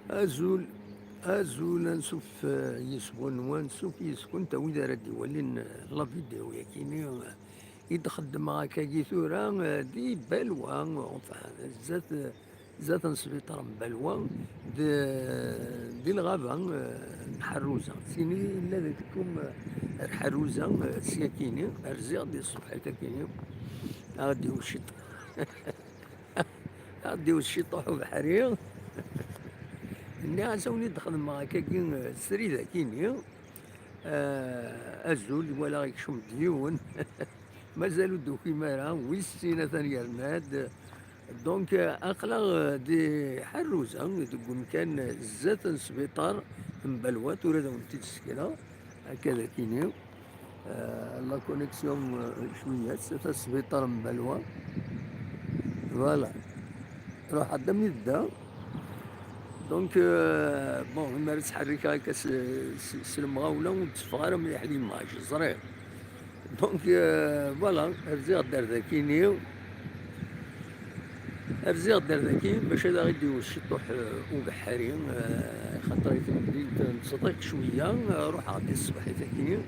أزول أزول نشوف يسكن ونشوف يسكن تا وين راه يولين لا فيديو يا كيني يتخدم هكاكي ثورة دي بلوى زات نسبيطار بلوى دي الغابة الحروزة سيني إلا ذاتكم الحروزة سياكيني أرزيغ دي الصبح كاكيني غادي وشط غادي وشطوح بحريق إني عساوني تخدم هكاكي سريدة كيني أزول ولا يكشم ديون مازالو دوكي مارا ويسينا ثاني رماد دونك اقلا دي حروزه دوك كان زات سبيطار مبلوات ورا ولتي تسكينه هكذا كيني لا كونيكسيون شويه زات سبيطار مبلوه فوالا روح عدا من يدا دونك بون ما تحرك هكا المغاوله وتفغر مليح لي ماج زرير دونك فوالا رزيغ دار ذاكيني رزيغ دار ذاكي باش هذا غيدي الشطوح وبحري خاطر يتمدي نصدق شويه روح عادي الصباح ذاكي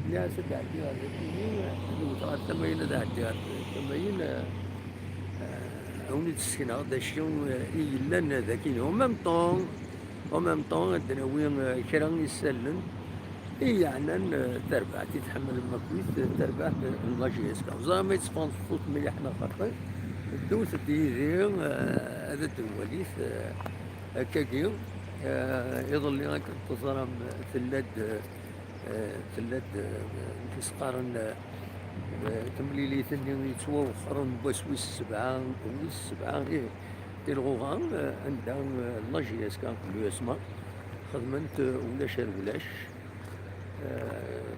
الناس تعدي على ذاكي تاع التماين تعدي على التماين اوني تسكن هذا الشيء الا ذاكي ومام طون الدناوي كرا يسلن يعني تربع تتحمل المكويت تربع اللاجيس كا ما يتصفون الصوت مليح حنا خاطر دوت ديزي هذا الدواليس هكاكي يظل هكا تصرم ثلاد ثلاد تسقارن تمليلي ثني يتوخرن بوسويس السبعة ويس السبعة الغوغان عندها لاجيس كان كلو يسمى خدمت ولاش ولاش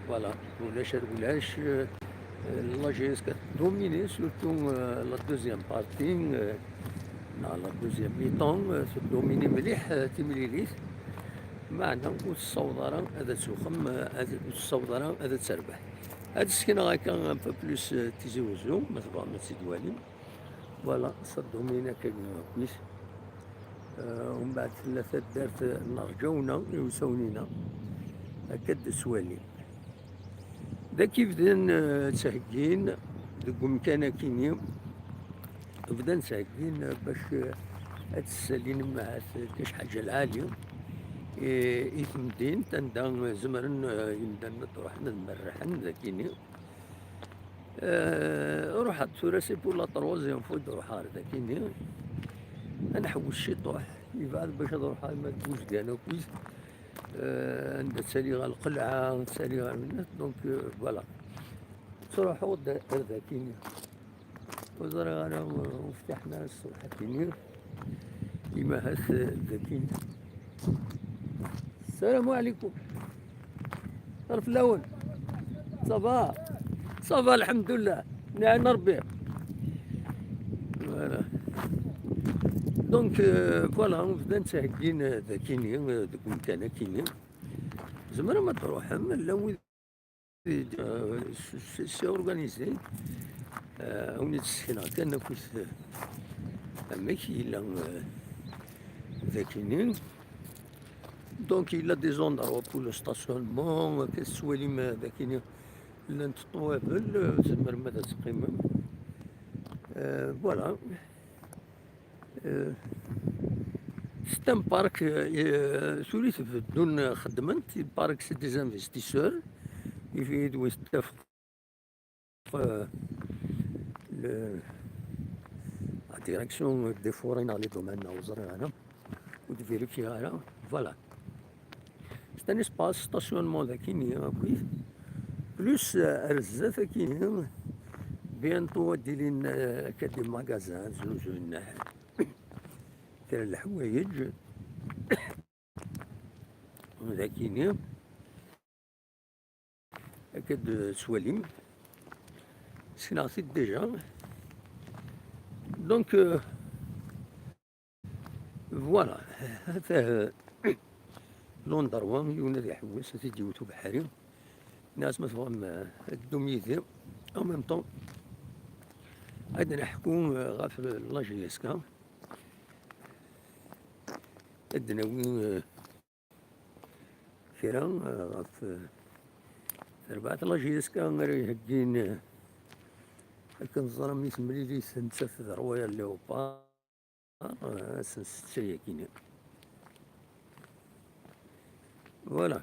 فوالا ولاش ولاش لا جي اس دوميني سورتو لا دوزيام بارتي لا دوزيام ميطون دوميني مليح تيمليليت معنا والصوضرة هذا تسوخم هذا الصوضرة هذا تسربح هاد السكينة هاكا ان بو بلوس تيزي وزو ما تبغى ما تزيد والي فوالا صدومينا كان كويس ومن بعد ثلاثة دارت نرجونا يوسونينا هكا سوالي دا كيف بدان تسهكين دوك مكانا كيني بدا نسهكين باش هاد السالين مع كاش حاجة العالية إثمدين تندا زمرن يمدن تروح نمرحن ذاكيني روحت ثوراسي بور لا تروازيام فوا نروح ذاكيني انا حوش الشطوح يبعد باش نروح ما تبوش كاع كويس عندها تسالي غا القلعة تسالي غا الناس دونك فوالا تروحو ذاكيني وزرا انا وفتحنا الصبح كيني كيما هاس ذاكيني السلام عليكم طرف الاول صباح صباح الحمد لله نعم ربي فوالا دونك فوالا بدا نتهكين ذاكيني دوك مكانا كيني زعما ما تروحهم الا وين سي اورغانيزي وني تسكن هكا ناكوس ماشي الا ذاكيني دونك الا دي زوندروا بور لو ستاسيونمون كالسواليم ذاكيني لان الطوابل زعما ماذا تقيمم فوالا سيت ان بارك ثلث بدون خدمت بارك سي دي انفستيسور يفيدوا يستافقوا لا ديريكسيون دي فورين على دومين وزري انا وتفيريفي انا فوالا سيت ان اسباس ستاسيونمون ذاكيني كويس بلوس رزاف كاينين بيانطو ديرين كدي ماغازان زوج تاع الحوايج ذاكيني هكا سواليم سكناغتي ديجا دونك فوالا هذا لوندروان يونا ذي حواس تيجي وتو بحري ناس ما تفهم الدوميدي او ميم طون عاد نحكو غاف لاجيسكا الدناوي كرا غف ربعة لاجيسكا غير يهجين كنظن ميت مليلي سنتسات ذرويا الليوبار سنستشي كينا فوالا.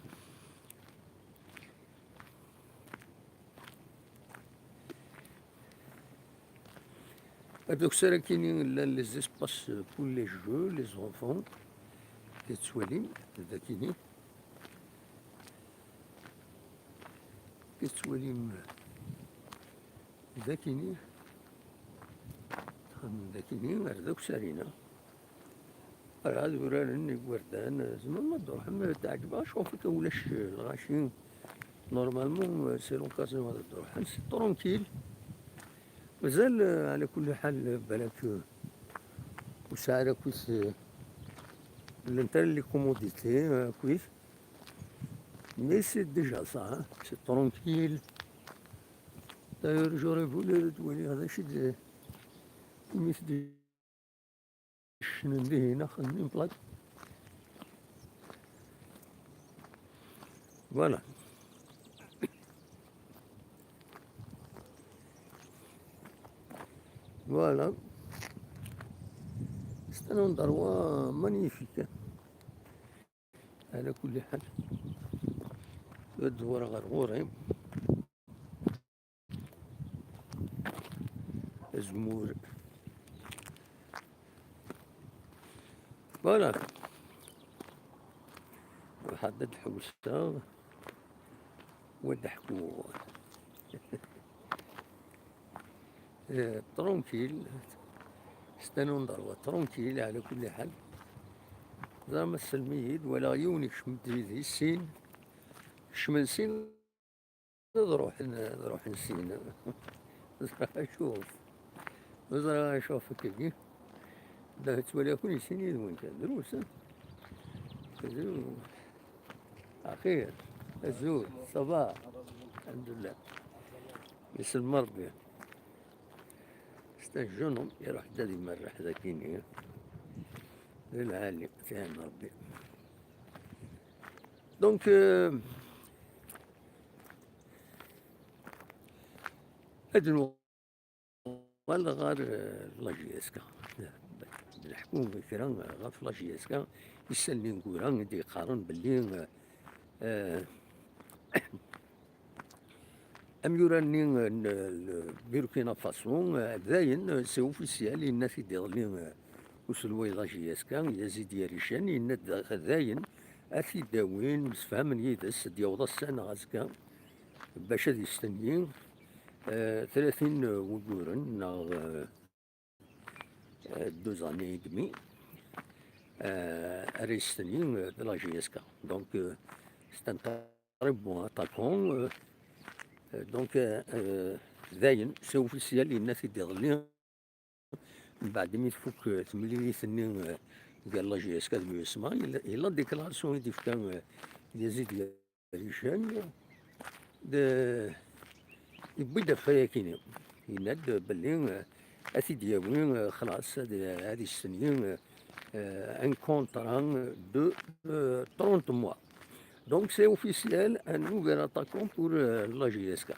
هادوك الساعة كاينين لي زيسباس بور لي جو لي زونفون كتسواليم هدا كاينين كتسواليم هدا كاينين هدا كاينين غير دوك سارينا هاد وراني وردان زعما ما تروح ما تعجبهاش شوفك ولاش الغاشي نورمالمون سي لوكازيون هاد تروح سي ترونكيل مازال على كل حال بالك وساعة كويس لي كوموديتي كويس مي سي ديجا صا سي ترونكيل. داير جوري فولي تولي هذا شي مثل شنو ندير هنا خليني نطلق فوالا. فوالا c'est un endroit magnifique على كل حال. تدور غير غوري زمور فوالا واحد الحوسة وضحكو ترونكيل ستانو ندروا ترونكيل على كل حال زعما السلميد ولا عيوني شمت ذي السين شمن سين نروح نسين شوف زرا شوف كيفي دا تولي كل سنين وين كان دروس أخير الزول صباح الحمد لله يسلم ربي استنجنهم يروح دادي مرح ذاكيني للعالي فهم ربي. دونك هاد ولا غير لاجيسكا الحكومة كرا غير في لاجيسكا يسالني نقولها ندي قارن باللي أم يراني بوركينا فاسو داين سي اوفيسيال الناس يدير وسلوي لاجيسكا يزيد يريشان يناد داين أثي داوين مسفهمن يدس ديوض السنة غازكا باش هاد يستني 30 وقورن ناغ 2 années et demie ريستني لاجيسكا. دونك c'est un très bon attaquant. دونك داين سي اوفيسيال الناس يدير لي من بعد ما يفك تملي ثني قال لاجيسكا يسمع إلا ديكلاراسيون يدي كان يزيد ريشان يبدا فيا كيني يناد باللي أثي دياوين خلاص هادي السنين ان كونتران دو 30 mois. Donc c'est officiel un nouvel attaquant pour la JSK.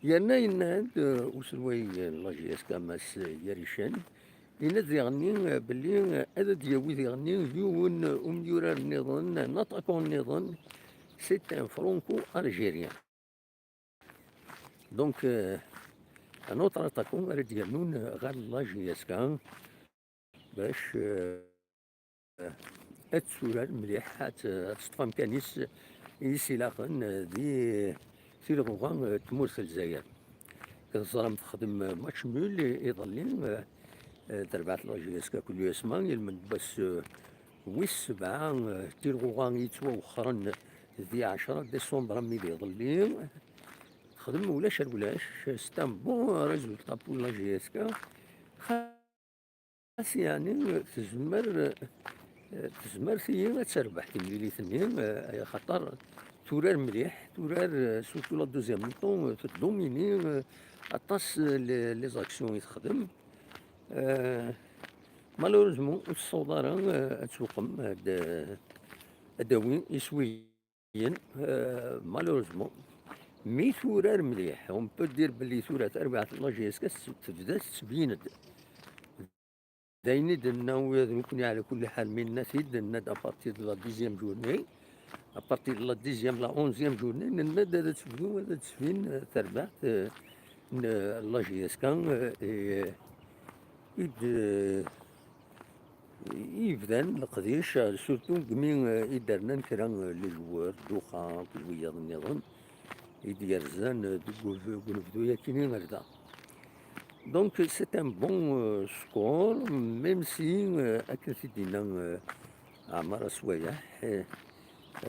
يانا يناد وسلوي لا JSK ماس يريشان يناد يغني باللي هذا دياوي يغني يون أميورا النظام نطاكون النظام سي ان فرونكو الجيريان. دونك ان اوتر اتاكون راه ديالنون غير لا JSK باش هاد مليح تطفى مكانيس يسيلاخن دي سيلغوغان تمورس الجزائر كنظلم تخدم ماتش نول يظلين تربعت لاجيسكا كل يسمع يلمن بس ويس 7 تيلغوغان يتوخرن دي 10 ديسمبر ملي يظلين تخدم ولاش ستان بون ريزولتا بور لاجيسكا خاص يعني تزمر ثيا تربح تملي ثنين خاطر تورار مليح تورار سورتو لا دوزيام ميطون تدوميني اطاس لي زاكسيون يتخدم مالوريزمون الصدارة تسوقم هاد يسويين مالوريزمون مي ثورار مليح اون بو دير بلي ثورة أربعة لاجيسكا تبدا تبيند دايني دنا ويكون على كل حال من الناس دنا ابارتي دو لا ديزيام جورني ابارتي دو لا ديزيام لا اونزيام جورني ننا تبدو تسفين تربعت لاجيسكا يبدان القديش سورتو كمين يدرنا كرا لي جوار دوخا كل النظام يديرزان نبدو ياكينين هكذا دونك سي ان بون سكور ميم سي هكا تدينا عمر سوايح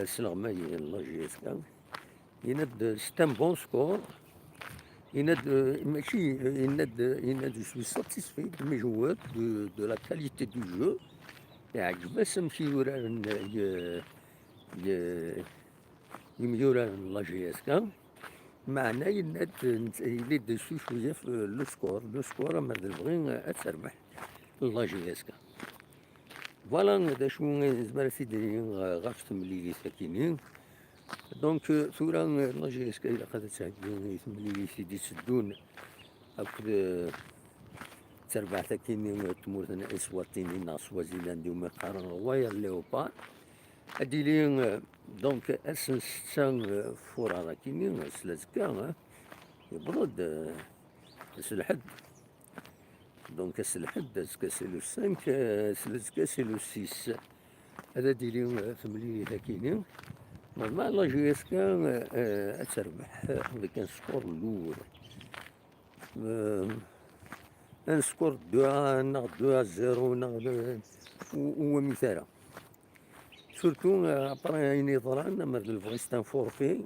سلغما الله جيسكا يند سي ان بون سكور يند ماشي يند جو سوي ساتيسفي دو مي جوار دو لا كاليتي دو جو يعجبس نمشي يوران يميوران لا جيسكا معنا يلد شوية في لو سكور مرد البغي تربح لا جيسكا فوالا هذا شو زعما سيدي غاف تمليلي ساكنين دونك ثورة لا جيسكا إلا قد تعدين تمليلي سيدي تسدون هاك تربع ساكنين تمورتنا إسواتيني نا سوازيلاندي وما قارن روايا ليوبار هادي لي دونك اسنسان فورا راكيني سلازكا يبرد سلحد دونك سلحد سكا سي لو 5 سلازكا سي لو 6 هذا ديري ثملي هاكيني نورمال لا جيسكا تربح ذاك سكور الاول ان سكور 2-0 هو مثال سورتو ابري نظران مرد الفغيستان فورفي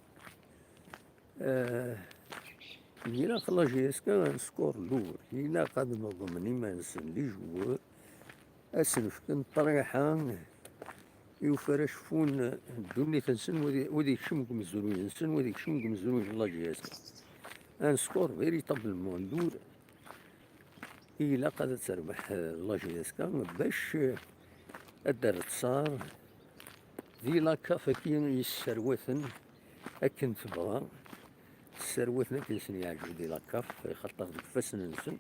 إلا خلا جيسكا سكور الاول إلا قد نظمني ما نسلي جوار أسنفكن طريحة يوفرش فون دوني تنسن ودي كشمكم الزروج نسن ودي كشمكم الزروج لا جيسكا ان سكور فيريتابلمون دور إلا قد تربح لا جيسكا باش الدرت صار ذي لاكا فكين يسروثن أكن تبغى السروثنا كيسن يعجبو دي لاكاف خاطر ديك فاس ننسن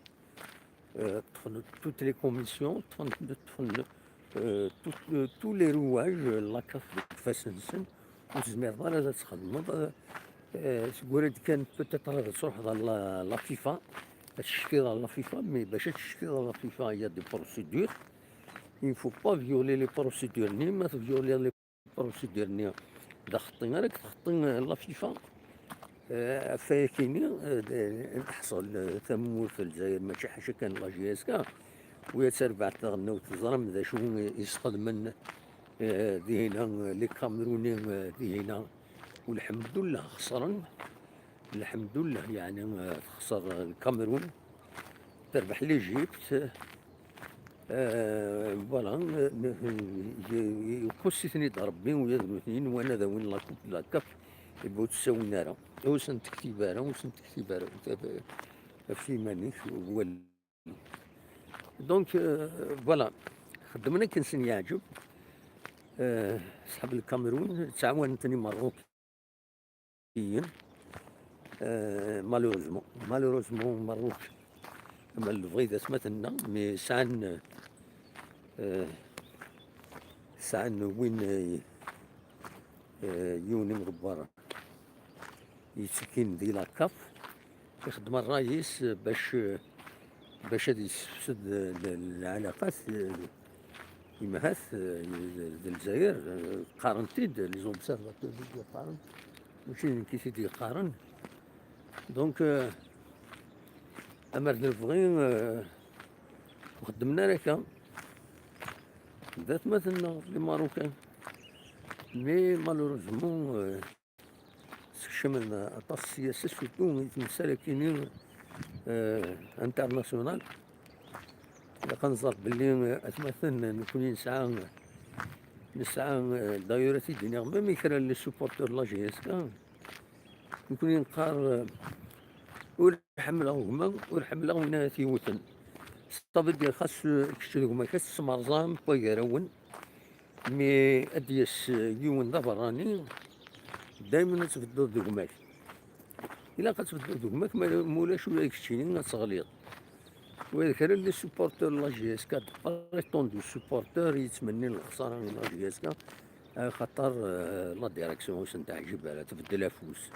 تفن توت لي كوميسيون تفن تو لي رواج لاكاف ديك فاس ننسن وتزمير ضالا تخدم تقول كان بوتيتر تروح لا فيفا تشكي لا فيفا مي باش تشكي لا فيفا هي دي بروسيدور il faut pas violer les procédures ني ما تفيولي لي بروسيدور ني إذا خطينا راك تخطي لا فيفا فاكيني تحصل ثمور في الجزائر ماشي حاجه كان لا جيسكا ويا تربع تغنى وتزرم ذا شو يسقط من ذي هنا لي كامروني ذي هنا والحمد لله خسرن الحمد لله يعني خسر الكاميرون تربح ليجيبت فوالا يقصتني ضربين ويا اثنين وانا ذا وين لا كف يبغوا تساوي نارا وسنت كتيبارا وسنت كتيبارا في مانيش هو دونك فوالا خدمنا كنسن يعجب صحاب الكاميرون تعاونتني مروكيين مالوروزمون مروك اما الفغيدة سماتنا مي سعن وين يوني مغبرة يسكن دي لاكاف يخدم الرئيس باش هادي يفسد العلاقات يمهث الجزائر قارنتيد لي زوبسيرفاتور ديال قارن ماشي كي سيدي قارن دونك امرنا الفغين وخدمنا لك ذات مثلنا لي ماروكان مي مالوروزمون شملنا أطاس السياسة سورتو يتمثل كاينين انترناسيونال كنظن بلي أتمثل نكون نسعى دايرتي الدنيا ميم يكرا لي سوبورتور لا جيسكا نكون نقار ورحملهم هما ورحملهم ناتي وثن صافي ديال خاص كشتو دوك ما كتسمرزام بويراون مي اديس يون ذا براني دايما تبدل دوكماك الا كتبدل دوكماك مولاش ولا داكشي غتغليظ وهذاك راه لي سوبورتور لا جي اس كا بريتون دو سوبورتور يتمني الخساره من لا جي اس كا خاطر لا ديريكسيون واش نتعجبها تبدلها فوس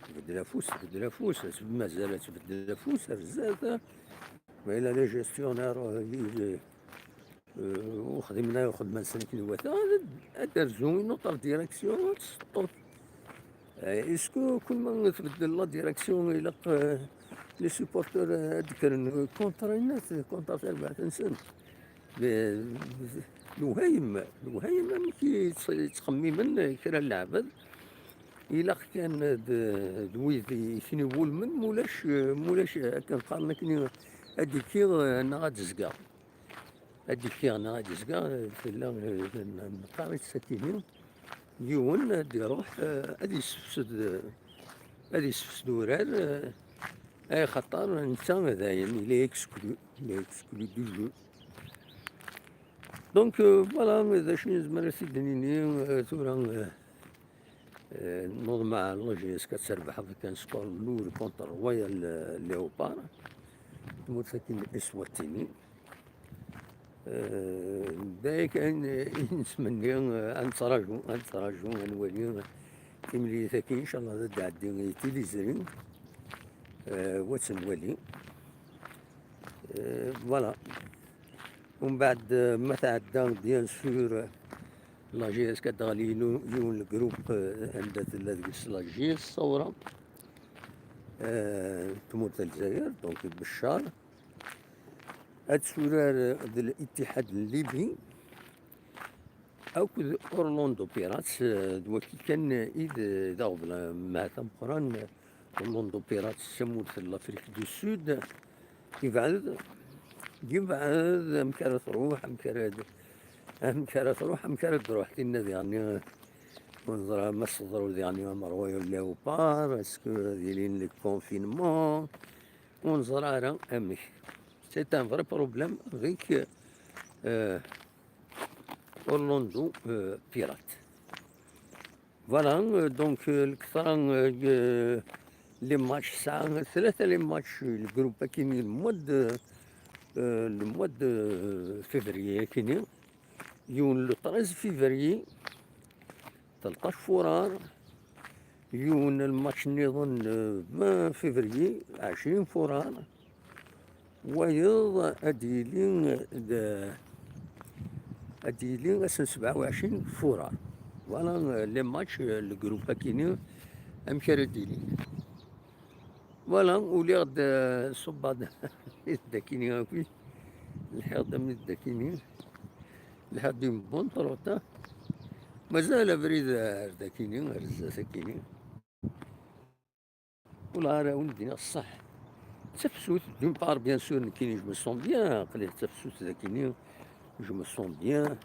تبدلها فوس تبدلها فوس مازال تبدلها فوس بزاف وإلا لي جيستيونير وخدمنا خدمة سنة كيلوات دار زوين اوتر ديريكسيون تسطو اسكو كل ما تبدل لا ديريكسيون إلا لي سوبورتور هاديك كونترينات كونتر 4 سنين الوهايم كيتخممن كرا العباد إلا كان دويد يكنيول من مولاش كنقارن كني هاديك انا غتزكا هاديك انا غتزكا في نقارن السكينين يون غادي يروح غادي يسفسد ورار اي خطر انت دايم الى اكسكلو دو جو دونك فوالا هذا شنو زعما سيدنيني تورا نوض مع لا جي اس كتربح كان سكور الاول كونتر رويال ليوبار تموت ساكن اسواتيني دايا كان نتمنى نتراجعو نولي تيملي ثاكي ان شاء الله غادي عدي تيليزري وتنولي فوالا ومن بعد ما تعدى بيان سور لا جي اس كتغالي يون الجروب عندها لا جي اس الثورة تموت الجزائر دونك بشار هاد سورار الاتحاد الليبي او اورلاندو بيراتس دوكي كان ايد داغبلا مع تمقران اورلاندو بيراتس تموت لافريك دو سود يبعد مكانة تروح مكانة تروح النادي يعني ونظرا ما صدروا يعني مروي ليوبار اسكو دايرين لي كونفينمون ونظرا راه امك سي ان فري بروبليم افيك اورلاندو بيرات فوالا دونك الكثر لي ماتش ساعة 3 لي ماتش الجروب كاين المواد فيفري كاين يون لو 13 فيفري 13 فورار يون الماتش نظن 20 فيفري 20 فورار ويض اديلين 27 فورار فوالا لي ماتش الجروب كاينين امكار ديلين فوالا ولي غد صباد داكيني هاكي الحيط من الداكيني لحد من بونطروطا مازال بريد داكيني رزا ساكيني ولا راه ولدي الصح تفسوت دون بار بيان سور كاين جو مو سون بيان قليل تفسوت داكيني جو مو سون بيان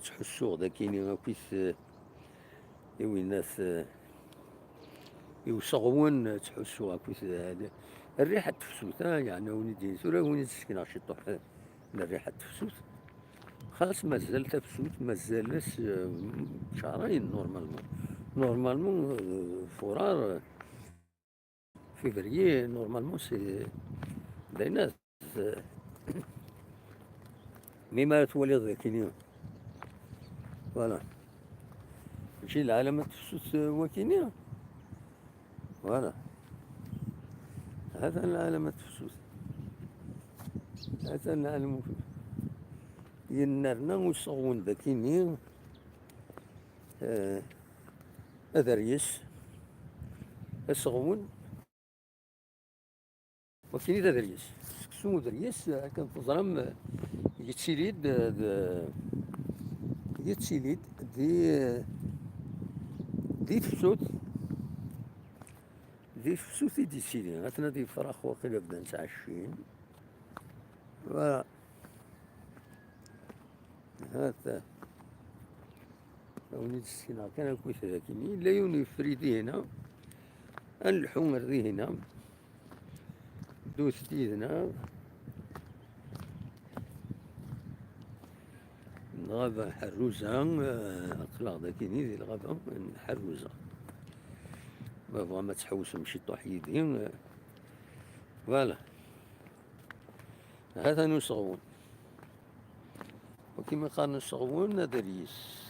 تحسو داكيني هاكيس وين ناس يوصغون تحسو هاكيس الريحة تفسوت يعني ولدي سورة وين تسكن شي طوح الريحة تفسوت خلاص مازال تفسوت مازال شهرين نورمالمون فرار فيفريي نورمالمون سي دايناس مما تولي ذاكيني فوالا ماشي العالم تفسوت وكينيا فوالا هذا العالم تفسوت هذا العالم ينرنا وصغون ذاكيني هذا ريس الصغون وكاين هذا ريس سكسو دريس كان تزرم يتسيليد دي فسوت دي سيلي غاتنا دي فراخ واقيلا بدا نتعشين فوالا هذا وني السكينة كان كويس لكن لا يوني فريدي هنا الحمر ذي هنا دوستي هنا الغابة حروزة، أقلع ذاكيني ذي الغابة حروزة، ما بغا ما تحوس مشي طوح يدي. فوالا هذا نصغون، وكما قال نصغون أذريس،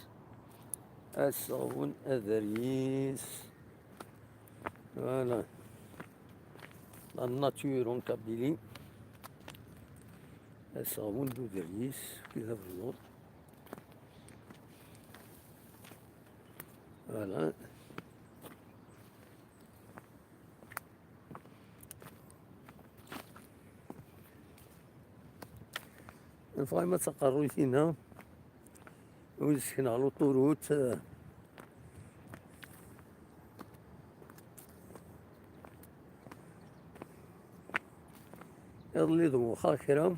الصغون أذريس. فوالا لا ناتور اون كابيلي، الصغون دو ذريس كذا في اللور. فوالا الفايمة تقرويتنا ويسكن على الطروت. يظلي ذوخا كرا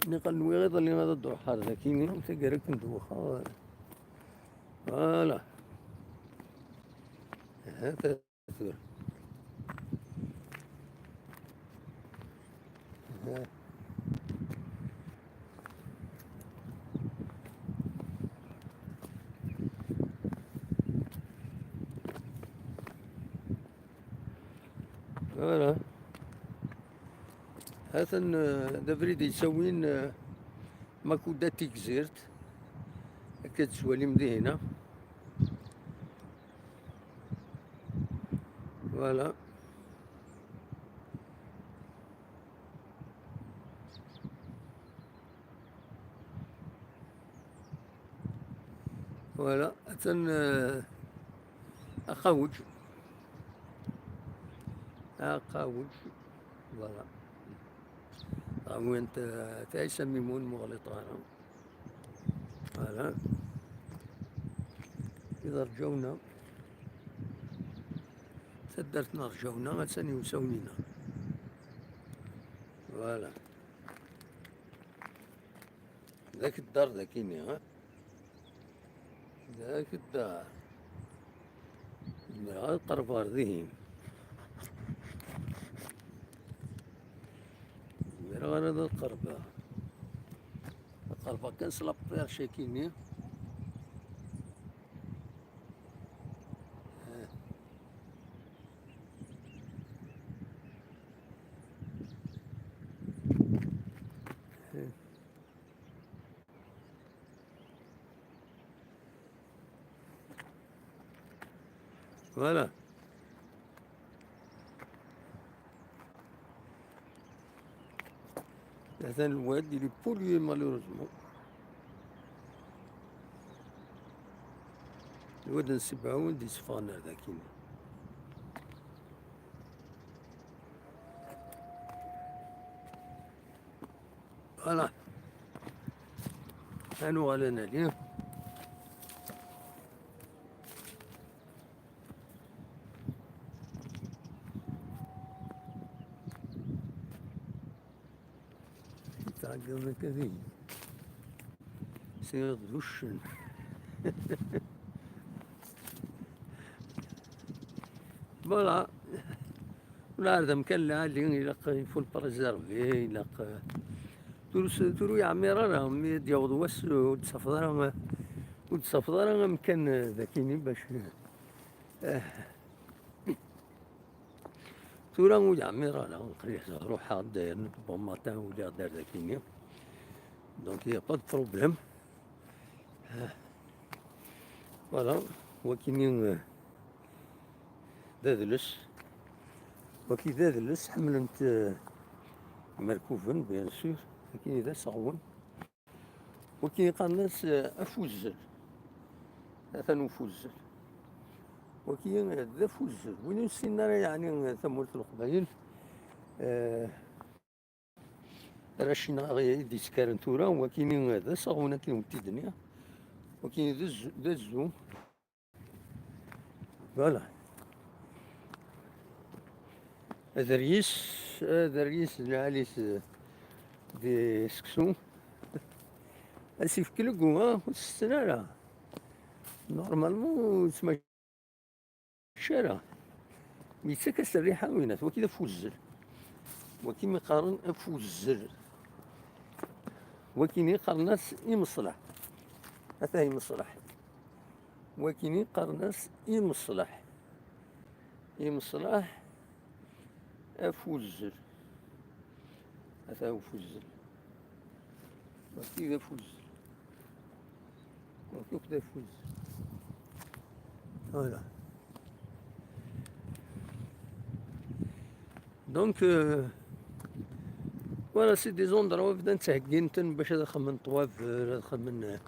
نقلوي غير ظلي هذا الدوحة ذاكيني تقرك ندوخا. فوالا هذا ثور. فوالا هذا دافريد يسوين ماكودا تيكزيرت كتسوالي مدينة. فوالا فوالا أتن أقاوج أقاوج. فوالا وين تعيش ميمون مغلطانة. فوالا إذا رجونا سدرتنا رجونا غتساني وسونينا. فوالا ذاك الدار ذاكيني ذاك الدار غير قرب ذهين غير هذا القربة كان سلابطير شاكيني. فوالا هذا الواد اللي بوليو مالوروزمون، الواد نسبعو دي صفانا ذاكيني. فوالا هانو على نالي. تعقلنا كذي سيغ دوشن. فوالا ولا هذا مكان اللي يلق يفول بريزيرفي يلق ترو يعمر راهم دياوض واس وتصفضر وتصفضر مكان ذاكيني باش تورا ويعمر راهم قريح روح داير بون ماتان ولا دار ذاكيني. دونك يا با دو بروبليم. فوالا وكيني دادلس وكي دادلس حملت مركوفن بيان سور، لكن إذا صغون وكي قال الناس أفوزل هذا نفوزل وكي ذا فوزل وين السنة يعني ثمورة القبائل راشينا غير دي سكارن تورا وكاين ذا صغونة كي الدنيا وكاين ذا الزوم. فوالا دريس العاليس دي سكسو اسيف كلكو وتستنى نورمالمون تسمى الشارع يتسكس الريحة وينات وكذا فوزل وكيما يقارن أفوزل. وكيني قرناس يمصلح هذا يمصلح وكيني قرناس يمصلح أفوزل هذا هو فوزل كيف فوزل كيف ده فوزل voilà donc voilà c'est des endroits بدنا تهكينتن باش هذا خمن طواف هذا خمن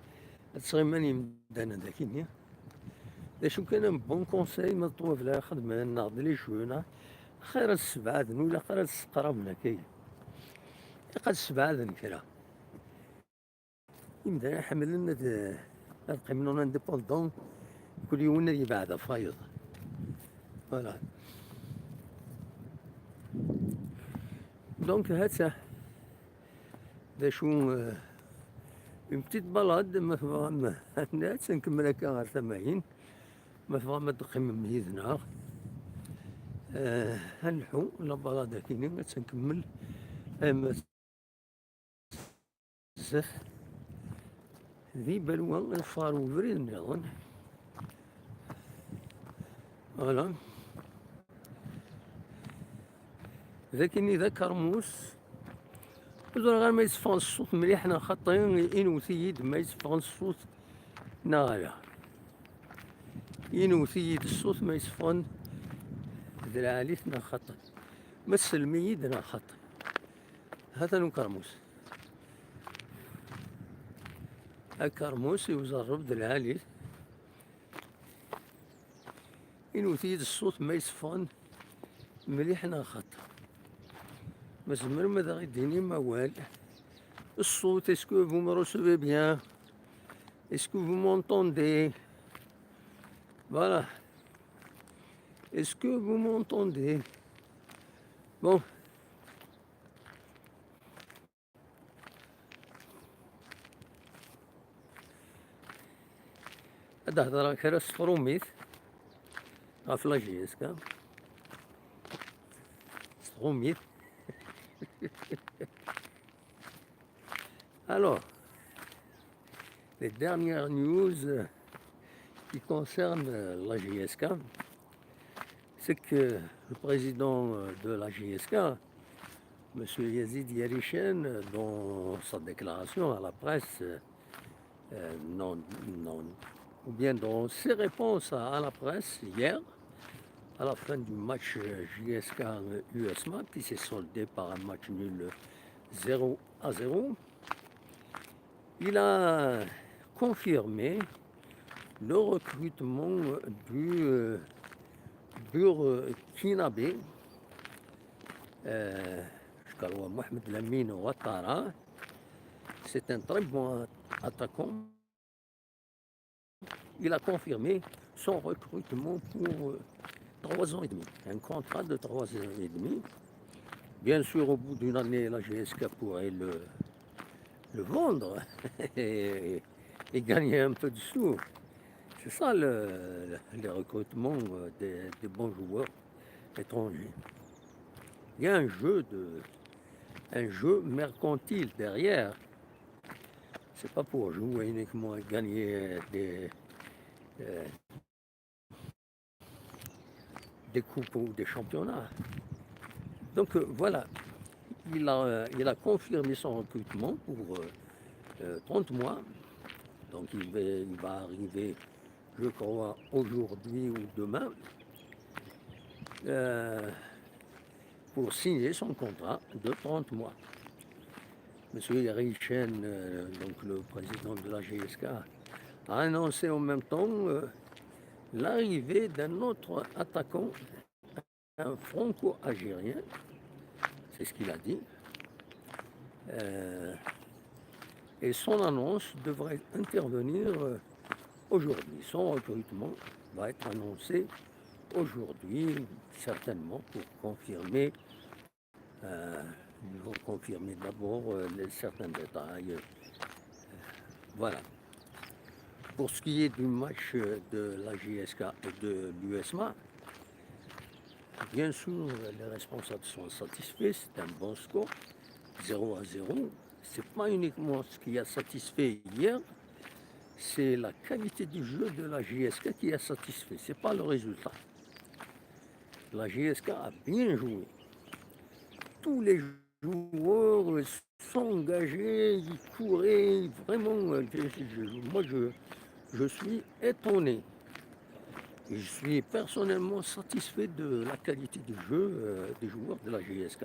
تسغيمان يمدانا داكيني شو كان بون كونساي ما طواف لا خدمة ناض لي شونا خير السبعادن ولا خير السقرامنا كاين قد السبعادن كرا يمدانا حمل لنا القيمنون انديبوندون كل يوم يبعد فايض فوالا دونك هاتا دا شو اون بتيت بلاد ما فهم الناس نكمل هكا غير 80 ما فهم دقي من ميزنا هنحو لا بلاد كاينين تنكمل اما بزاف ذي بلوى الفارو فريد نظن فوالا لكن إذا كرموس وزرا غير ما يصفغ الصوت مليح حنا خاطين إنوثيد ما يصفغ الصوت ناغلا إنوثيد الصوت ما يصفغن ذلاليث نا خاطر مس الميد نا خاطر هذا نو كرموس الكرموس يوزرب ذلاليث إنوثيد الصوت ما يصفغن مليح نا خاطر مازمر ماذا غيديني موال الصوت اسكو فو me recevez bien est-ce que vous m'entendez voilà est-ce que vous m'entendez bon هذا هضره كرا سفروميت غاف لاجيسكا سفروميت Alors, les dernières news qui concernent la GSK, c'est que le président de la GSK, M. Yazid Yarichen, dans sa déclaration à la presse, ou bien dans ses réponses à la presse hier, à la fin du match GSK-USMA, qui s'est soldé par un match nul 0-0, il a confirmé le recrutement du Burkinabé, Mohamed Lamine Ouattara. C'est un très bon attaquant. Il a confirmé son recrutement pour 3 ans et demi, un contrat de 3 ans et demi. Bien sûr, au bout d'une année, la GSK pourrait le vendre et gagner un peu de sous. C'est ça les recrutements des bons joueurs étrangers. Il y a un jeu mercantile derrière. C'est pas pour jouer uniquement et gagner des coupes ou des championnats. Donc voilà, il a confirmé son recrutement pour 30 mois. Donc il va arriver, je crois, aujourd'hui ou demain, pour signer son contrat de 30 mois. Monsieur Yarichen, donc le président de la GSK, a annoncé en même temps l'arrivée d'un autre attaquant, un franco-algérien, c'est ce qu'il a dit. Et son annonce devrait intervenir aujourd'hui. Son recrutement va être annoncé aujourd'hui, certainement, pour confirmer. Ils vont confirmer d'abord certains détails. Voilà. Pour ce qui est du match de la GSK et de l'USMA, bien sûr, les responsables sont satisfaits. C'est un bon score, 0-0. c'est pas uniquement ce qui a satisfait hier, c'est la qualité du jeu de la JSK qui a satisfait, c'est pas le résultat. La JSK a bien joué. Tous les joueurs s'engageaient, ils couraient, vraiment. Moi, je suis étonné. Et je suis personnellement satisfait de la qualité du jeu des joueurs de la GSK.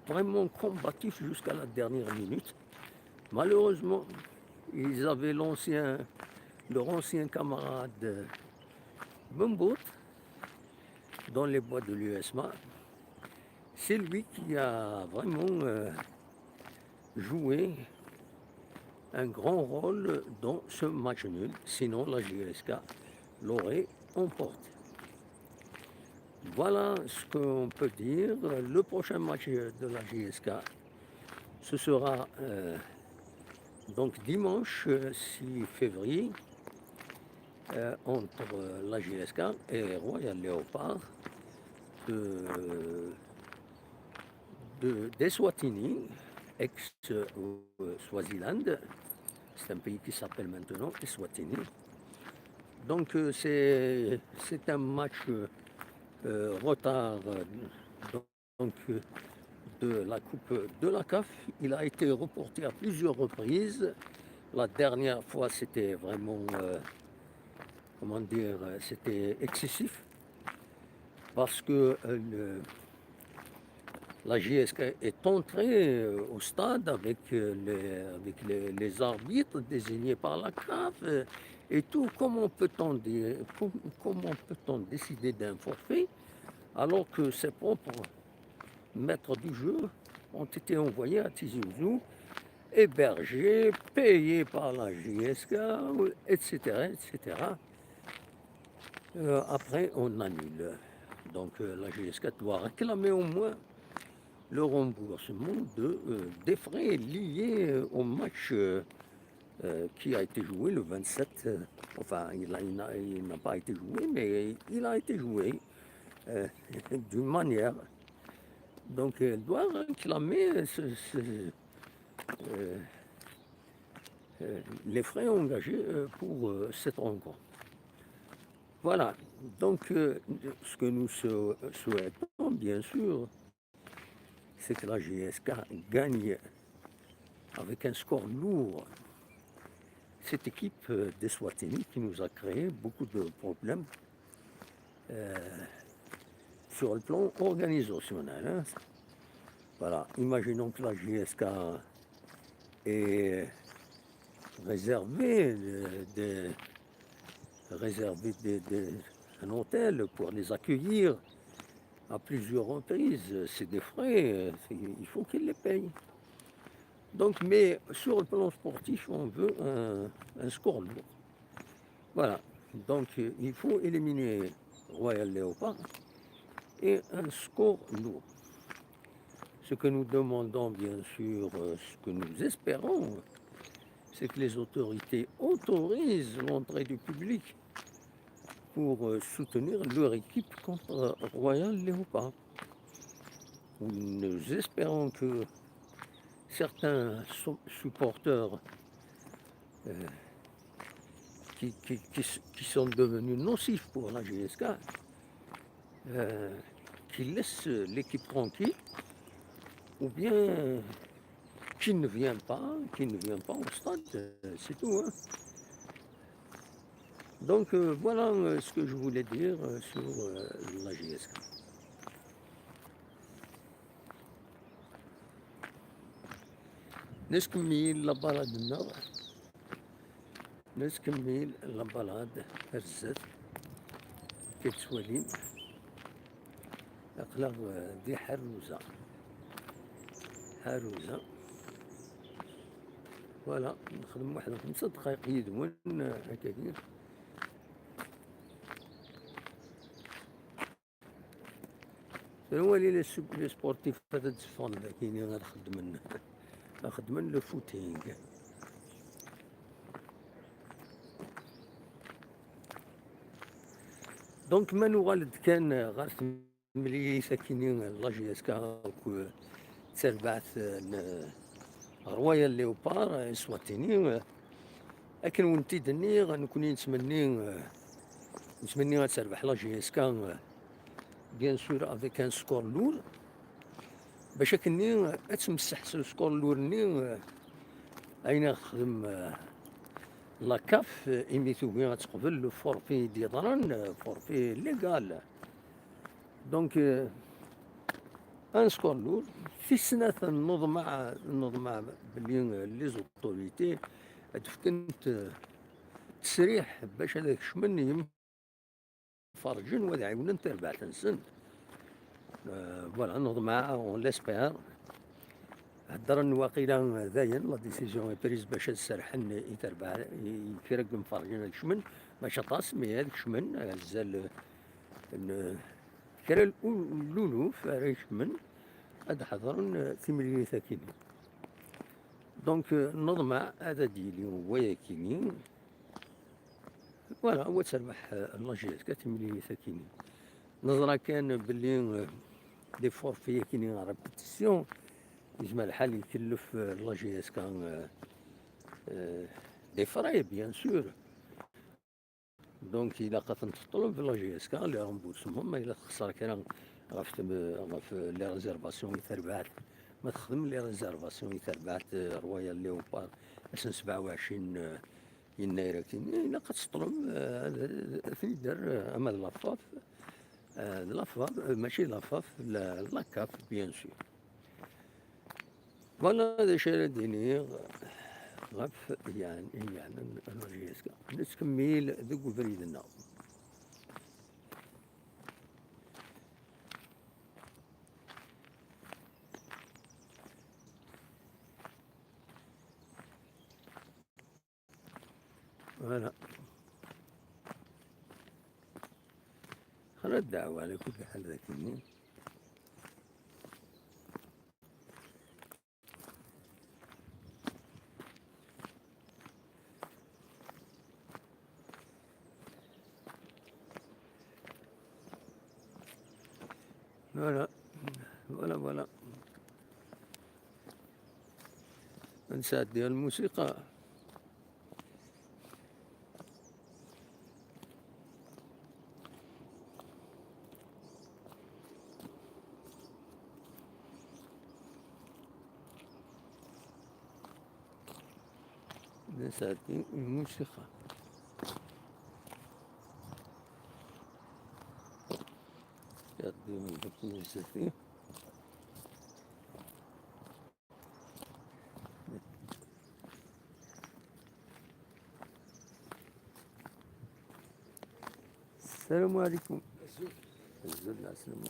Vraiment combatifs jusqu'à la dernière minute. Malheureusement, ils avaient leur ancien camarade Bumboat dans les bois de l'USMA. C'est lui qui a vraiment joué un grand rôle dans ce match nul. Sinon, la GSK l'aurait emporté. Voilà ce qu'on peut dire. Le prochain match de la GSK, ce sera donc dimanche 6 février entre la GSK et Royal Leopard d'Eswatini, ex-Swaziland. C'est un pays qui s'appelle maintenant Eswatini. Donc c'est un match retard donc, de la Coupe de la CAF. Il a été reporté à plusieurs reprises. La dernière fois, c'était vraiment, comment dire, c'était excessif parce que la JSK est entrée au stade avec les arbitres désignés par la CAF et tout. Comment peut-on décider d'un forfait alors que ses propres maîtres du jeu ont été envoyés à Tizi Ouzou, hébergés, payés par la JSK, etc. etc. Après, on annule. Donc la JSK doit réclamer au moins le remboursement des frais liés au match qui a été joué le 27. Enfin, il n'a pas été joué, mais il a été joué d'une manière. Donc, elle doit réclamer les frais engagés pour cette rencontre. Voilà. Donc, ce que nous souhaitons, bien sûr, c'est que la GSK gagne avec un score lourd. Cette équipe d'Eswatini qui nous a créé beaucoup de problèmes sur le plan organisationnel. Hein. Voilà, imaginons que la JSK est réservé un hôtel pour les accueillir à plusieurs reprises. C'est des frais, il faut qu'ils les payent. Donc, mais sur le plan sportif, on veut un score lourd. Voilà, donc il faut éliminer Royal Leopard et un score lourd. Ce que nous demandons, bien sûr, ce que nous espérons, c'est que les autorités autorisent l'entrée du public pour soutenir leur équipe contre Royal Leopard. Nous espérons que certains supporters qui sont devenus nocifs pour la GSK, qui laissent l'équipe tranquille, ou bien qui ne vient pas au stade, c'est tout. Hein. Donc voilà ce que je voulais dire sur la GSK. نكمل البلد النار نكمل البلد الزت كتسولين أقلق دي حروزة فوالا نخدم واحد 5 دقايق يدون هكاكين هو اللي لي سبورتيف هذا تفون كاينين غنخدم لو فوتينغ دونك ما نغالد كان غارت ملي ساكنين لا جي اس كا تسربعت رويال ليوبار اسواتيني. لكن ونتي دني غنكوني نتمني غتربح لا جي اس كا بيان سور افيك ان سكور لور، باش كني تمسح السكور لور ني اين نخدم لا كاف ايميتو بيان غتقبل لو فورفي ديالران فورفي ليغال. دونك ان سكور لور في السنة نوض مع بلي لي زوطوريتي تفكنت تسريح باش هذاك الشمن يفرجن وهذا عاونا تربع تنسن. فوالا نوض مع اون ليسبير هضرن واقيلا داين لا ديسيزيون بريز باش تسرحن يتربع يفرق مفرجن هذاك الشمن باش طاس مي هذاك الشمن هزال كرا الألوف هذاك الشمن هاد حضرن ثملي ثاكين. دونك نضمع هذا ديالي هو ياكيني فوالا هو تربح لاجيات كتملي ثاكيني. نظرة كان باللي دي فورفي كيني ريبيتيسيون يجمع الحال يكلف لاجيات كان دي فراي بيان سور. دونك إلا قد تطلب في لاجيات كان لي رومبورسمون ما إلا تخسر كان غاف لي ريزيرفاسيون يتربعات ما تخدم لي ريزيرفاسيون يتربعات رويال ليوبار اسن 27 يناير كيني إلا قد تطلب في دار أما لافاف لافاف ماشي لافاف لاكاف بيان سور. فوالا هذا شي ديني غاف يعني الرجيسكا نتكمل ذوك فريدنا. فوالا خلنا الدعوة على كل حال ذاكني. فوالا فوالا نسات ديال الموسيقى نسات الموسيقى. يقدم الدكتور السلام عليكم. الزول السلام.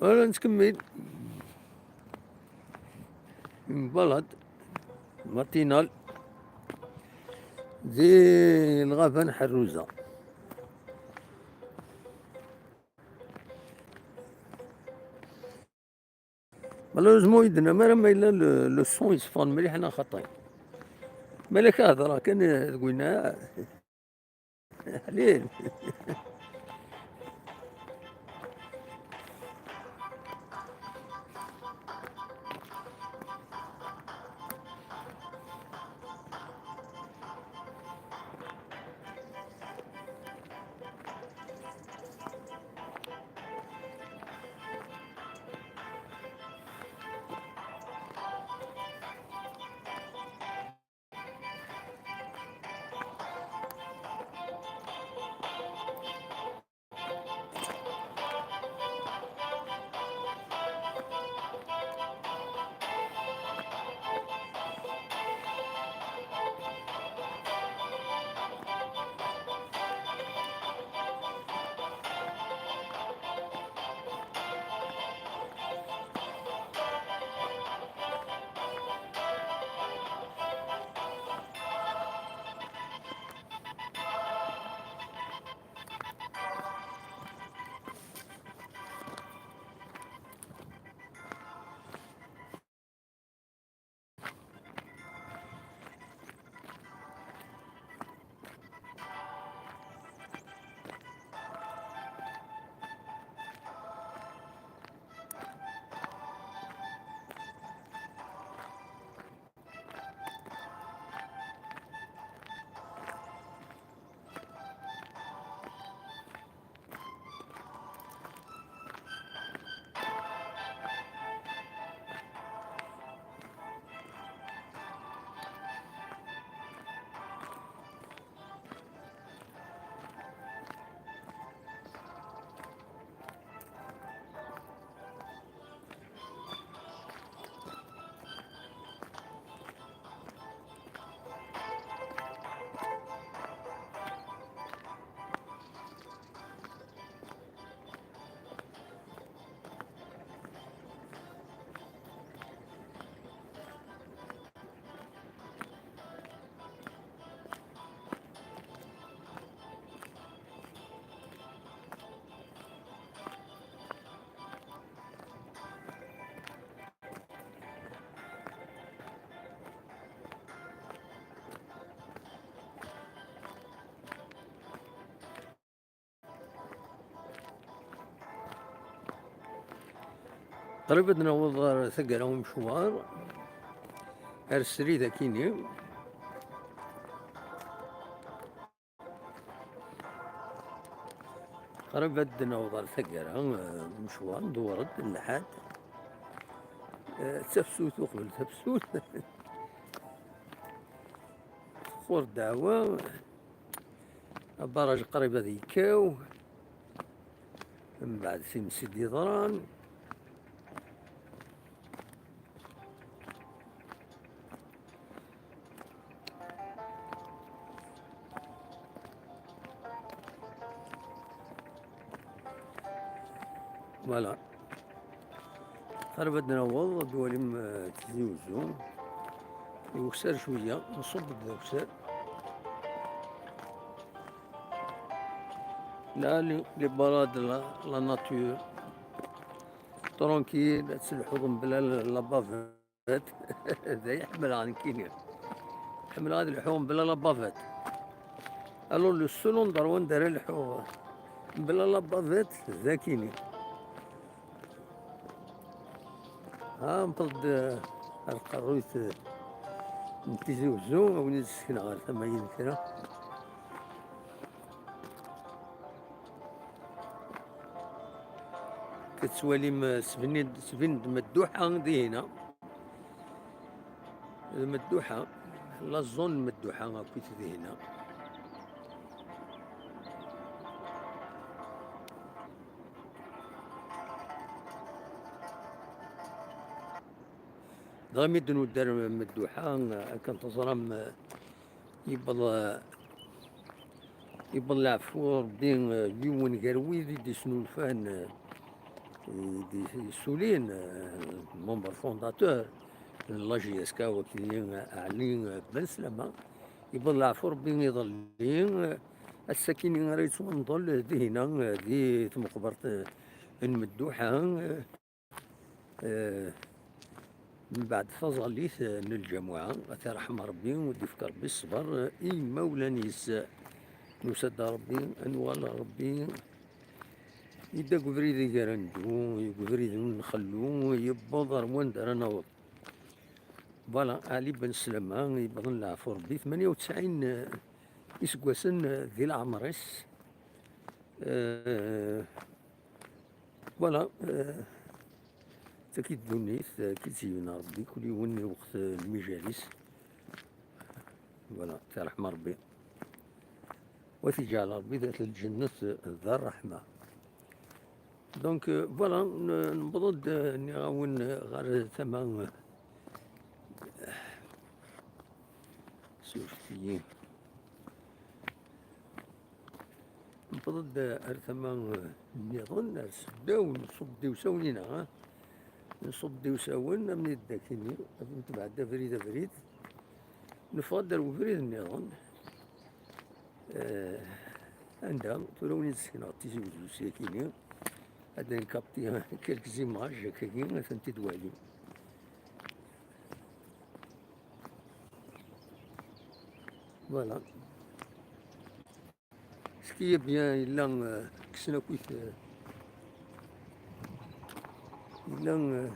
ولا نتكمل من بلد ماتينال دي الغابة حروزة. مالوزمون يدنا ما إلا لو سون يصفان مليح حنا خاطين مالك هضرة كان قلنا حليل. قريب نوض ثقلهم مشوار ارسلي ذاكيني قريب نوض ثقلهم مشوار دورت اللحاد تفسوت وقبل تفسوت خور دعوة البرج قريب ذيكاو من بعد سين سيدي ضران فوالا. قريب نوض دواليم تزيوزو يوكسر شوية نصب الدوكسر لا لي بلاد لا ناتور ترونكيل تسلحوهم بلا لابافات هذا يحمل عن كينيا يحمل هذا اللحوم بلا لابافات. الو لو سولون دروان دار اللحوم بلا لابافات ذا كيني. ها مفض القرويت نتيزي وزو او نسكن غير ثما يمكن كتسوالي سفند مدوحة دي هنا مدوحة لا زون مدوحة كنت دي هنا ضامي دنو دار مدوحة كانت تزرم يبل العفور بدين يوون قروي دي سنو الفان دي سولين الممبر فونداتور لا جي اس كا وكيلين علي بن سلامة يبل عفو ربي يظل لي الساكنين ريت ونظل دي هنا دي مقبرة المدوحة من بعد فظليت للجماعة ترحم ربي ودفك ربي الصبر مولانيس نسد ربي انوال ربي يدا قبريد يقرندو يقبريد نخلو يبوض روان دار نوض فوالا علي بن سلامة يبغن العفو ربي 98 يسقوسن ذي العمرس فوالا تاكيد دونيت كي تزينا ربي كل يوم وقت المجالس فوالا ترحم ربي وتجعل ربي ذات الجنة ذا الرحمة دونك فوالا نبض نعاون غير ثما سوفتيين نبض ثما نظن سداو نصب ديوساونينا نصب ديوساون من الداكيني بعد فريد نفضل وفريد النظام عندها تولوني تسكن تيجي وجو ساكيني هذا نكابتي كالك زيماج كاين ثنتي دوالي فوالا سكي بيان إلا كسنا كويت إلا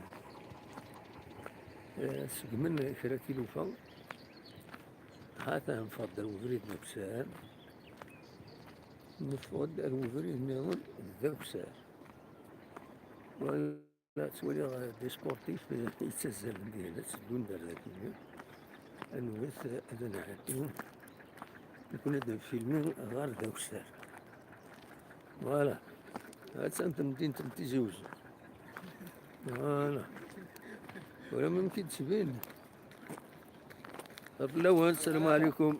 سقمن كرا كيلوفا هذا نفضل وفريد نفسان نفضل وفريد نظن ذوسان ولا تولي دي سبورتيف يتسزل ديالها تسدون دار ذاكيا انوث هذا نعدو نكون هذا الفيلم غير ذوسان فوالا هاد سانت مدينة تمتي زوج فوالا ولا ممكن تبين اللون. السلام عليكم.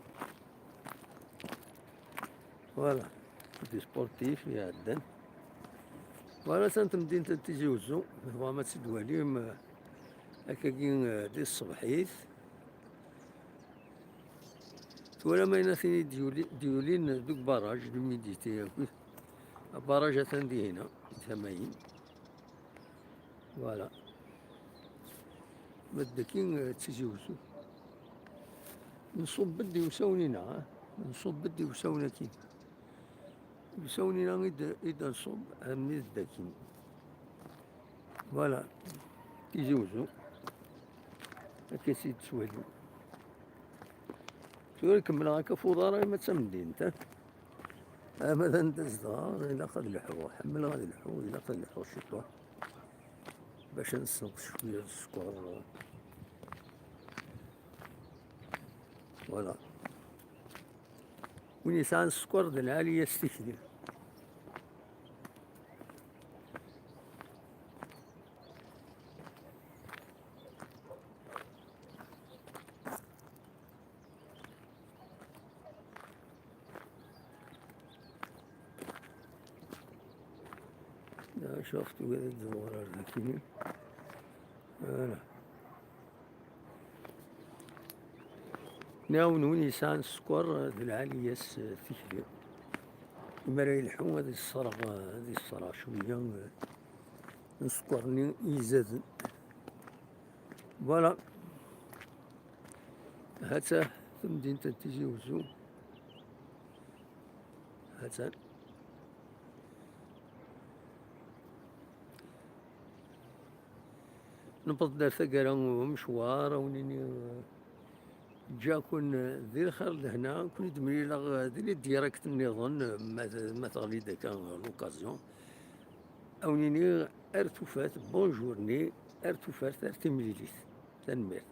فوالا دي سبورتيف يعدن فوالا سانت مدينة تيجي وزو فما تدواليم هكاكين دي الصبحيت ولا ما يناثيني ديولين دوك باراج دو ميديتي باراج عندي هنا ثماين فوالا مدكين تيجي وزو نصب بدي وساونينا نصب بدي وساونا كي وساونينا إذا نصب من الداكين فوالا تيجي وزو هكا سيد سوالي شو نكمل هكا فوضى ما تسمدين انت مثلا ندز دار إلا خد الحو حمل غادي الحو إلا خد الحو الشطوح باش نسلق شوية السكر فوالا وين يسعى السكر د العالية يستكثر شفتو هذا الزوار ذاكيني فوالا ناونوني يسعى السكر د العالية يستكثر إما راه يلحو هذه الصرا شوية السكر يزاد فوالا هاتا في مدينة تيجي وزو هاتا نبض دار ثقرا مشوار ونيني جا كون ذي الخير لهنا كون دمري لا ذي ديريكت نظن ما تغلي داك لوكازيون او نيني ارتفات بونجورني ارتفات ارتمليليت تنمير